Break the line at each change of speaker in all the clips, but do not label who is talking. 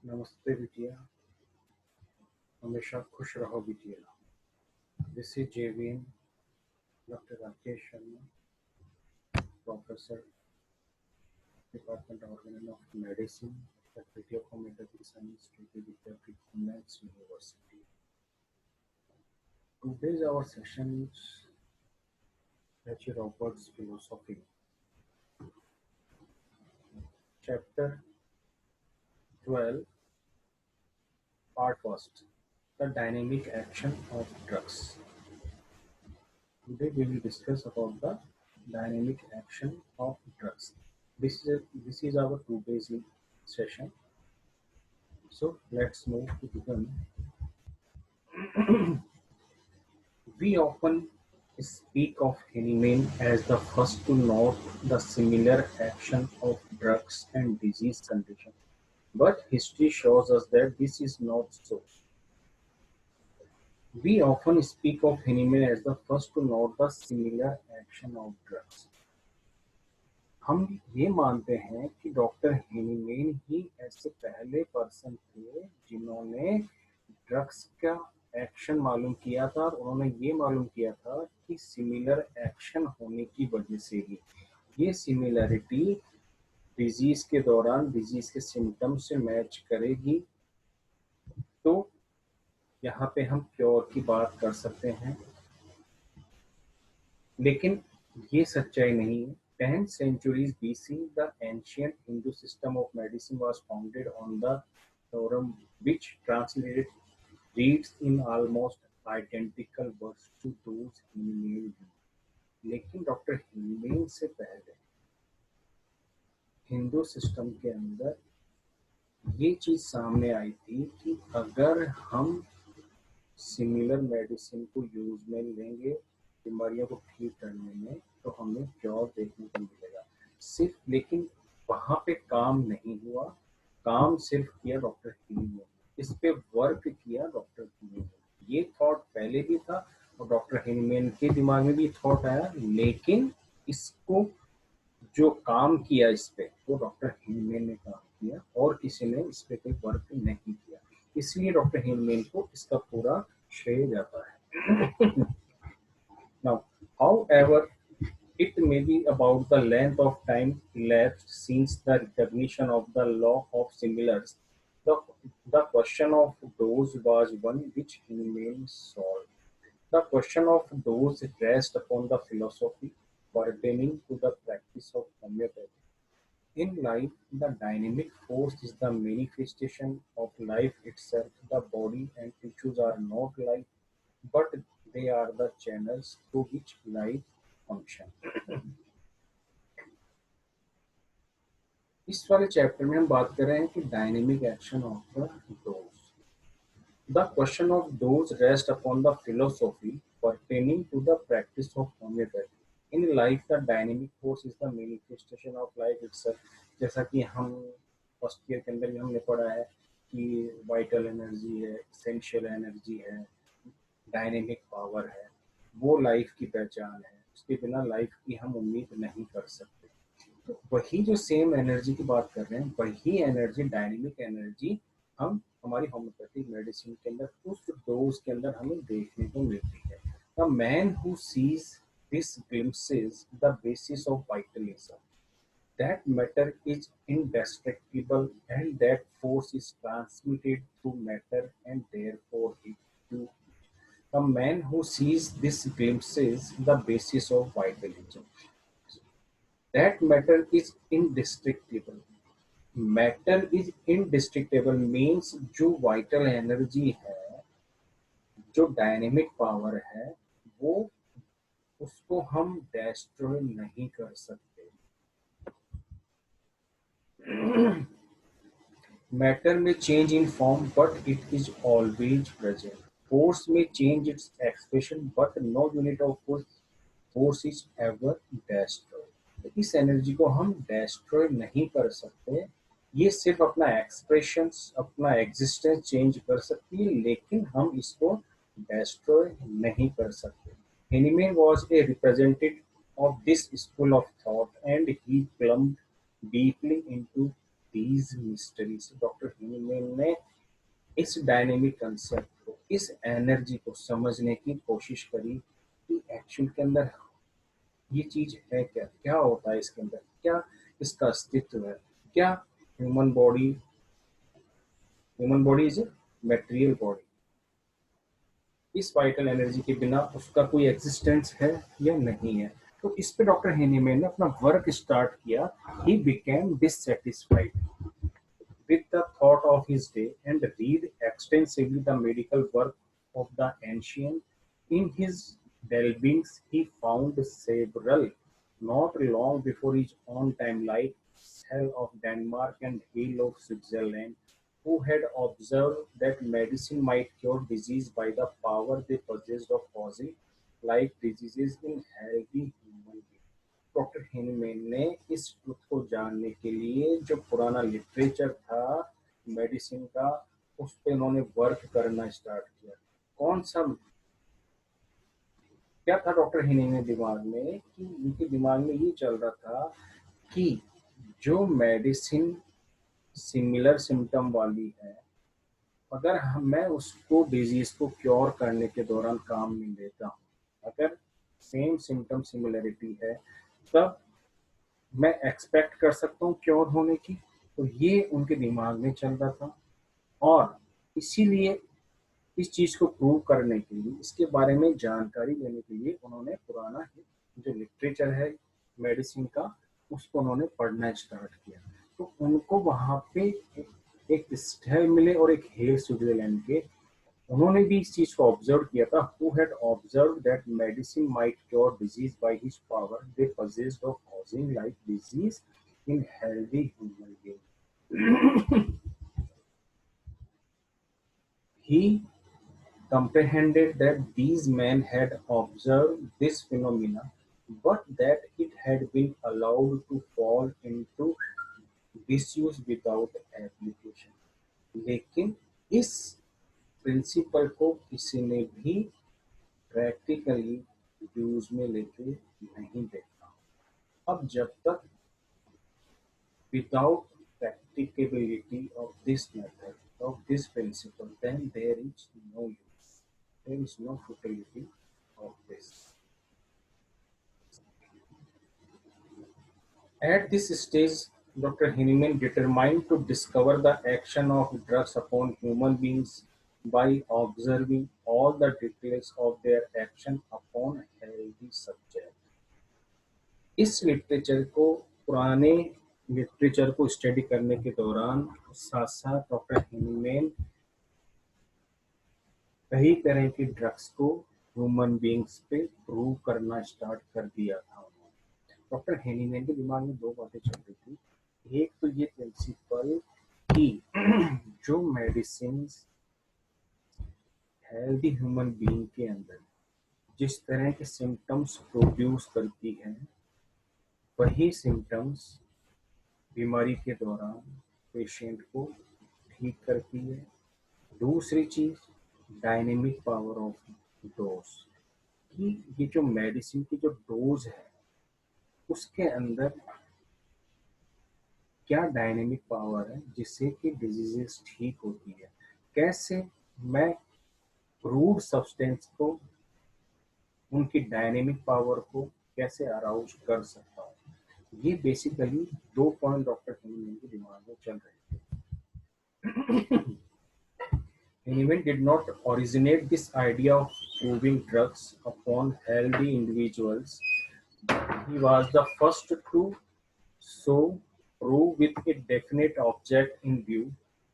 नमस्ते बिटिया, हमेशा खुश रहो बिटिया। This is JVN doctor Rakesh Sharma, professor, department organic of medicine, faculty of homeopathic science, Vidyapeeth women's university. Today's our session is H. Roberts philosophy, chapter 12, part first, the dynamic action of drugs. Today we will discuss about the dynamic action of drugs. This is our today's session. So let's move to begin. We often speak of Hahnemann as the first to note the similar action of drugs and disease conditions, but history shows us that this is not so. We often speak of Hahnemann as the first to note the similar action of drugs. हम ये मानते हैं कि doctor हेनीमेन ही ऐसे पहले person थे जिन्होंने drugs का एक्शन मालूम किया था, और उन्होंने ये मालूम किया था कि सिमिलर एक्शन होने की वजह से ही ये सिमिलरिटी डिजीज के दौरान डिजीज के सिम्टम से मैच करेगी, तो यहाँ पे हम क्योर की बात कर सकते हैं। लेकिन ये सच्चाई नहीं है। 10th centuries BC, the ancient Hindu system of medicine was founded on the theorem which translated reads in almost identical words to those Hahnemann used. लेकिन डॉक्टर हेनीमेन से पहले हिंदू सिस्टम के अंदर ये चीज सामने आई थी कि अगर हम सिमिलर मेडिसिन को यूज में लेंगे बीमारियों को ठीक करने में, तो हमें क्योर देखने को मिलेगा सिर्फ। लेकिन वहां पे काम नहीं हुआ, काम सिर्फ किया डॉक्टर हेनीमेन, इस पे वर्क किया डॉक्टर हेनीमेन। ये थॉट पहले भी था और डॉक्टर हेनीमेन के दिमाग में भी थॉट आया, लेकिन इसको जो काम किया इस पे वो डॉक्टर हेनीमेन ने काम किया और किसी ने इस पे कोई वर्क नहीं किया, इसलिए डॉक्टर हेनीमेन को इसका पूरा श्रेय जाता है। Now, however, it may be about the length of time elapsed since the recognition of the law of similars. The, the question of dose was one which Hahnemann solved. The question of dose rests upon the philosophy pertaining to the practice of homeopathy. In life, the dynamic force is the manifestation of life itself. The body and tissues are not life, but they are the channels through which life function. इस वाले chapter में हम बात कर रहे हैं कि dynamic action of the dose. The question of dose rests upon the philosophy pertaining to the practice of homeopathy. In life, the dynamic force is the manifestation of life itself. जैसा कि हम फर्स्ट ईयर के अंदर भी हमने पढ़ा है कि वाइटल एनर्जी है, एसेंशियल एनर्जी है, डायनेमिक पावर है, वो लाइफ की पहचान है, उसके बिना लाइफ की हम उम्मीद नहीं कर सकते। तो वही जो सेम एनर्जी की बात कर रहे हैं, वही एनर्जी डायनेमिक एनर्जी हम हमारी होम्योपैथिक मेडिसिन के अंदर उस डोज के अंदर हमें देखने को मिलती है. The man who seize this glimpses the basis of vitalism. That matter is indestructible and that force is transmitted through matter and therefore it too. The man who sees this glimpses the basis of vitalism. That matter is indestructible. Matter is indestructible means जो vital energy है, जो dynamic power है, वो उसको हम destroy नहीं कर सकते. मैटर में change in form but it is always present. Force में change its expression but no unit of force is ever destroy. इस एनर्जी को हम डिस्ट्रॉय नहीं कर सकते. ये सिर्फ अपना एक्सप्रेशंस, अपना एग्जिस्टेंस चेंज कर सकती है, लेकिन हम इसको डिस्ट्रॉय नहीं कर सकते. Hahnemann was a representative of this school of thought and he plumbed deeply into these mysteries, doctor humane ने इस डायनेमिक कंसेप्ट को, इस एनर्जी को समझने की कोशिश करी कि एक्चुअल के अंदर ये चीज है क्या, क्या होता है इसके अंदर, क्या इसका अस्तित्व है, क्या human body human body is a material body, इस वाइटल एनर्जी के बिना उसका कोई एग्जिस्टेंस है या नहीं है। तो इस पे डॉक्टर हेनीमैन ने अपना वर्क स्टार्ट किया। He became dissatisfied with the thought of his day and read extensively the medical work of the ancient. In his delvings, he found several, not long before his own time, like Hell of Denmark and Hale of Switzerland, who had observed that medicine might cure disease by the power they possessed of causing like diseases in healthy human beings. Doctor Henman ने इस truth को जानने के लिए जो पुराना literature था medicine का, उस पे उन्होंने वर्क करना स्टार्ट किया। कौन सा क्या था डॉक्टर हेनमैन दिमाग में, कि उनके दिमाग में ये चल रहा था कि जो मेडिसिन सिमिलर सिम्टम वाली है, अगर मैं उसको डिजीज को क्योर करने के दौरान काम नहीं लेता हूँ, अगर सेम सिम्टम सिमिलरिटी है, तब मैं एक्सपेक्ट कर सकता हूँ क्योर होने की। तो ये उनके दिमाग में चल रहा था, और इसीलिए इस चीज को प्रूव करने के लिए, इसके बारे में जानकारी लेने के लिए उन्होंने पुराना जो लिटरेचर है मेडिसिन का, उसको उन्होंने पढ़ना स्टार्ट किया। तो उनको वहां पे एक स्टेल मिले और एक हेल स्विट्जरलैंड के, उन्होंने भी इस चीज को ऑब्जर्व किया था। Who had observe that medicine might cure disease by his power they possessed of causing like disease in healthy human being. He comprehended that these men had observed this phenomena, but that it had been allowed to fall into disuse without application. लेकिन इस principal को किसी ने भी practically use में लेके नहीं देखा। अब जब तक without practicability of this method, of this principle, then there is no use. There is no futility of this. At this stage, Dr. Henneman determined to discover the action of drugs upon human beings by observing all the details of their action upon healthy subjects. इस literature को, पुराने literature को study करने के दौरान साथ साथ doctor Hahnemann कई तरह के ड्रग्स को ह्यूमन बींग्स पे प्रूव करना स्टार्ट कर दिया था। डॉक्टर हेनीमैन के दिमाग में दो बातें चल रही थी। एक तो ये प्रिंसिपल कि जो मेडिसिन हेल्दी ह्यूमन बीइंग के अंदर जिस तरह के सिम्टम्स प्रोड्यूस करती है, वही सिम्टम्स बीमारी के दौरान पेशेंट को ठीक करती है। दूसरी चीज डायनेमिक पावर ऑफ डोज, कि ये जो मेडिसिन की जो डोज है उसके अंदर क्या डायनेमिक पावर है जिससे कि डिजीजेस ठीक होती है। कैसे मैं रूट सब्सटेंस को, उनकी डायनेमिक पावर को कैसे अराउज कर सकता हूँ। ये बेसिकली दो पॉइंट डॉक्टर हेनीमैन के दिमाग में चल रहे थे। Hahnemann did not originate this idea of proving drugs upon healthy individuals. He was the first to so prove with a definite object in view.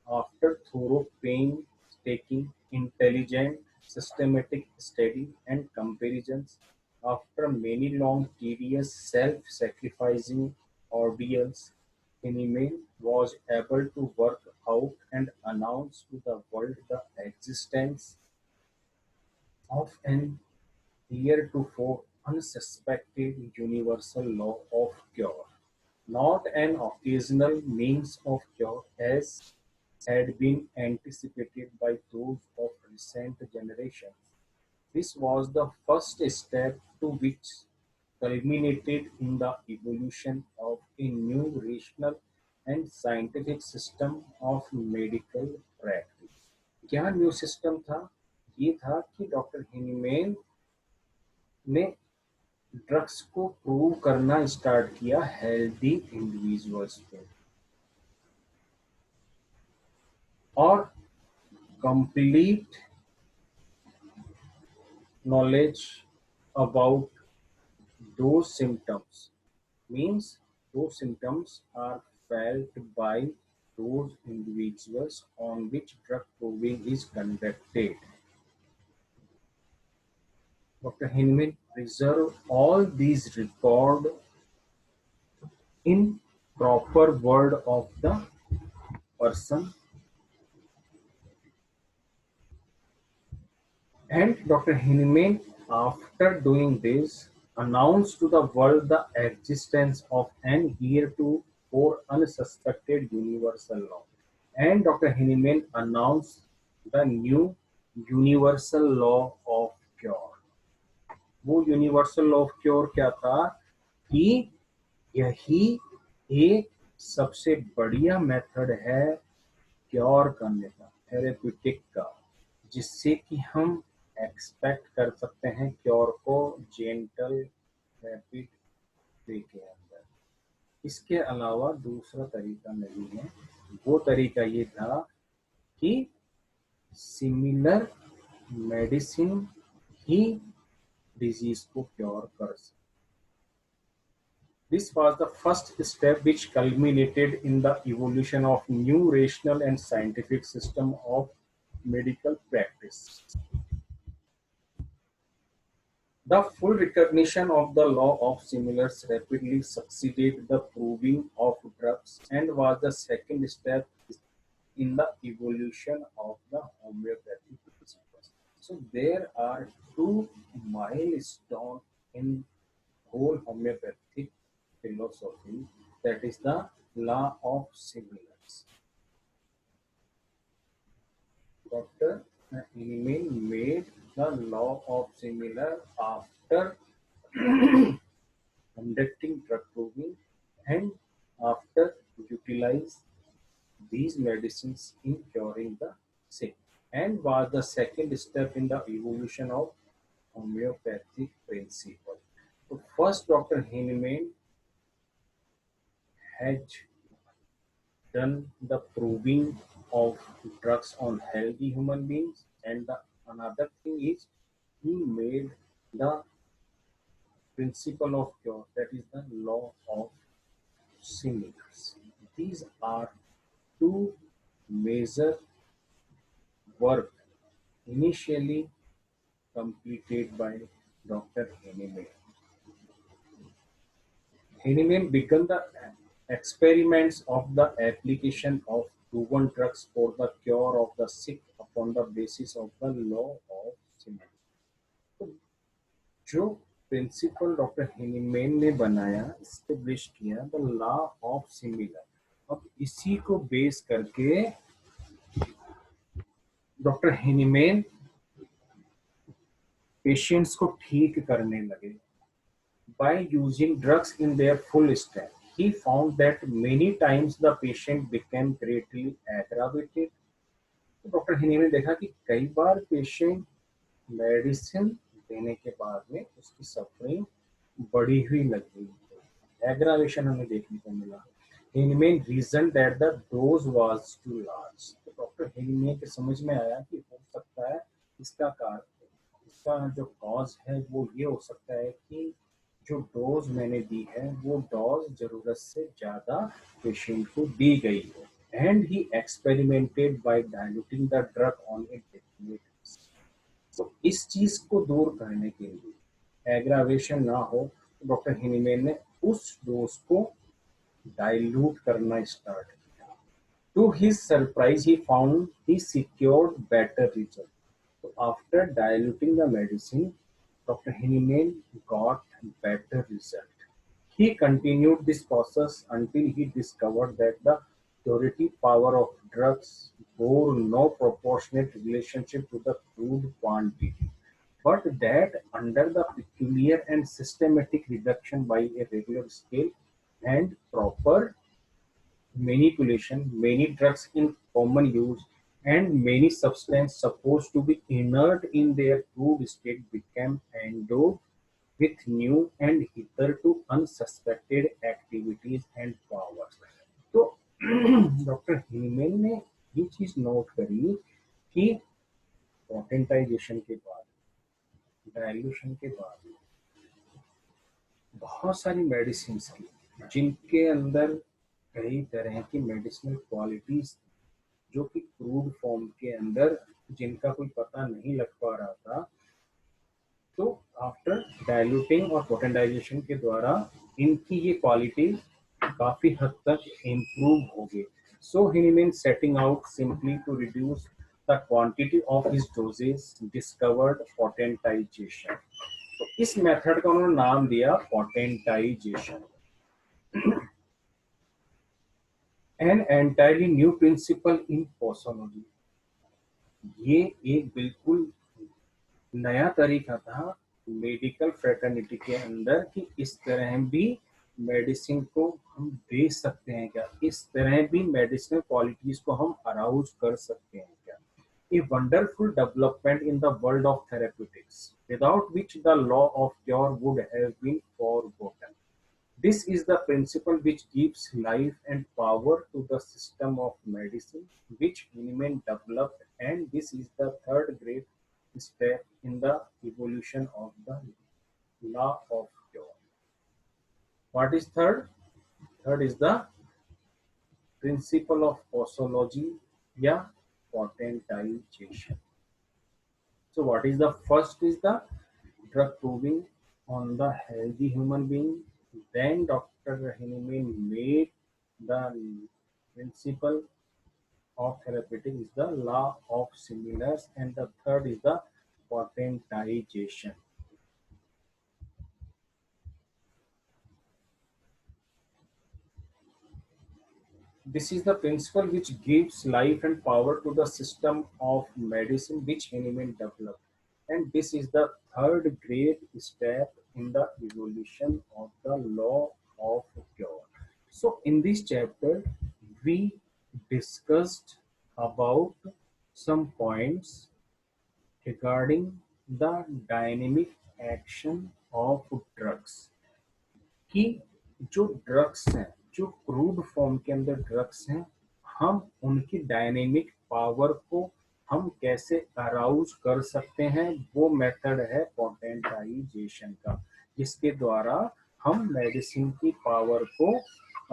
After thorough painstaking, intelligent, systematic study and comparisons, after many long, tedious, self-sacrificing ordeals, Hahnemann was able to work out and announce to the world the existence of an heretofore unsuspected universal law of cure, not an occasional means of cure as had been anticipated by those of recent generations. This was the first step to which culminated in the evolution of a new rational and scientific system of medical practice. क्या new system था? ये था कि doctor हिनीमेन ने drugs को prove करना start किया healthy individuals पे, और complete knowledge about those symptoms means those symptoms are felt by those individuals on which drug proving is conducted. Dr. Hinman preserved all these records in proper word of the person, and Dr. Hinman, after doing this, announced to the world the existence of an heretofore unsuspected universal law. And Dr. Hinman announced the new universal law of cure. वो universal law of cure क्या था? कि यही एक सबसे बढ़िया method है cure करने का, थेरेप्यूटिक का, जिससे कि हम एक्सपेक्ट कर सकते हैं क्योर को जेंटल रैपिड वे के अंदर। इसके अलावा दूसरा तरीका नहीं है। वो तरीका ये था कि सिमिलर मेडिसिन ही डिजीज को क्योर कर सकते। This was the first step which culminated in the evolution of new rational and scientific system of medical practice. The full recognition of the law of similars rapidly succeeded the proving of drugs and was the second step in the evolution of the homeopathic principles. So there are two milestones in whole homeopathic philosophy, that is the law of similars. Dr. Heyman made the law of similar after conducting drug proving and after utilize these medicines in curing the sick, and was the second step in the evolution of homeopathic principle. So first Dr. Heyman had done the proving of drugs on healthy human beings, and the another thing is he made the principle of cure, that is the law of similars. These are two major work initially completed by Dr. Hahnemann. Hahnemann began the experiments of the application of proven drugs for the cure of the sick upon the basis of the law of similars. तो जो principal doctor Hahnemann ने बनाया, establish किया the law of similar, अब इसी को base करके doctor Hahnemann patients को ठीक करने लगे by using drugs in their full strength. He found that many times the patient became greatly aggravated. तो डॉक्टर हेनी ने देखा कि कई बार पेशेंट मेडिसिन देने के बाद में उसकी सफरिंग बढ़ी हुई लग गई, एग्रावेशन हमें देखने को मिला। Hahnemann reason that the dose was too large. तो डॉक्टर हेनीमैन के समझ में आया कि हो सकता है इसका कारण, इसका जो कॉज है वो ये हो सकता है कि जो डोज मैंने दी है वो डोज जरूरत से ज्यादा पेशेंट को दी गई है। And he experimented by diluting the drug on a definite. तो इस चीज को दूर करने के लिए, एग्रावेशन ना हो, तो डॉक्टर हेनीमैन ने उस डोज को डाइल्यूट करना स्टार्ट किया। To his surprise he found he secured better result. So after diluting the medicine, Dr. Hahnemann got better result. He continued this process until he discovered that the curative power of drugs bore no proportionate relationship to the crude quantity, but that under the peculiar and systematic reduction by a regular scale and proper manipulation, many drugs in common use, and many substances supposed to be inert in their crude state became endowed with new and hitherto unsuspected activities and powers. तो doctor हिमेन ने ये चीज note करी कि potentisation के बाद, dilution के बाद बहुत सारी मेडिसिन की जिनके अंदर कई तरह की मेडिसिनल क्वालिटीज जो कि क्रूड फॉर्म के अंदर जिनका कोई पता नहीं लग पा रहा था, तो आफ्टर डाइल्यूटिंग और पोटेंटाइजेशन के द्वारा इनकी ये क्वालिटी काफी हद तक इम्प्रूव हो गई. So he mean setting out simply to reduce the quantity of his doses discovered potentisation. तो इस मेथड का उन्होंने नाम दिया potentisation. An entirely new principle in posology. ये एक बिल्कुल नया तरीका था मेडिकल फ्रेटर्निटी के अंदर कि इस तरह भी मेडिसिन को हम दे सकते हैं क्या, इस तरह भी मेडिसिनल क्वालिटीज को हम अराउज कर सकते हैं क्या. A wonderful development in the world of therapeutics, without which the law of cure would have been forgotten. This is the principle which gives life and power to the system of medicine which Hahnemann developed, and this is the third great step in the evolution of the law of cure. What is third? Third is the principle of posology, yeah, potentization. So what is the first is the drug proving on the healthy human being. Then Dr. Hahnemann made the principle of therapeutic is the law of similars, and the third is the potentization. This is the principle which gives life and power to the system of medicine which Hahnemann developed. And this is the third great step in the evolution of the law of cure. So in this chapter, we discussed about some points regarding the dynamic action of drugs. कि जो drugs हैं, जो crude form के अंदर drugs हैं, हम उनकी dynamic power को हम कैसे अराउज कर सकते हैं, वो मेथड है पोटेंटाइजेशन का, जिसके द्वारा हम मेडिसिन की पावर को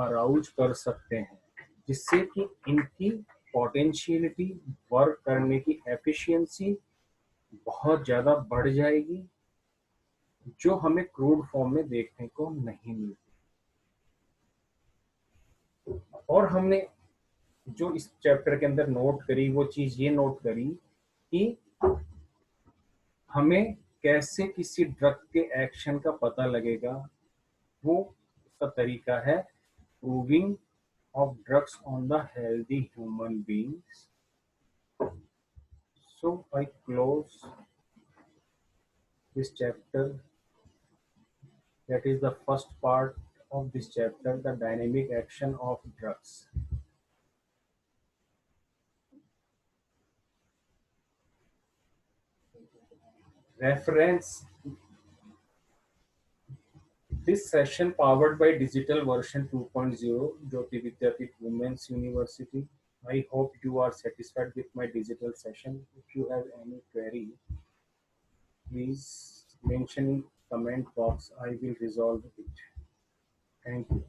अराउज कर सकते हैं, जिससे कि इनकी पोटेंशियलिटी, वर्क करने की एफिशिएंसी बहुत ज़्यादा बढ़ जाएगी, जो हमें क्रूड फॉर्म में देखने को नहीं मिलती. और हमने जो इस चैप्टर के अंदर नोट करी वो चीज ये नोट करी कि हमें कैसे किसी ड्रग के एक्शन का पता लगेगा, वो उसका तरीका है proving of drugs on the healthy human beings. So I close this chapter, that is the first part of this chapter, the dynamic action of drugs. Reference: this session powered by digital version 2.0 Jyoti Vidyapeeth Women's University. I hope you are satisfied with my digital session. If you have any query, please mention in comment box. I will resolve it. Thank you.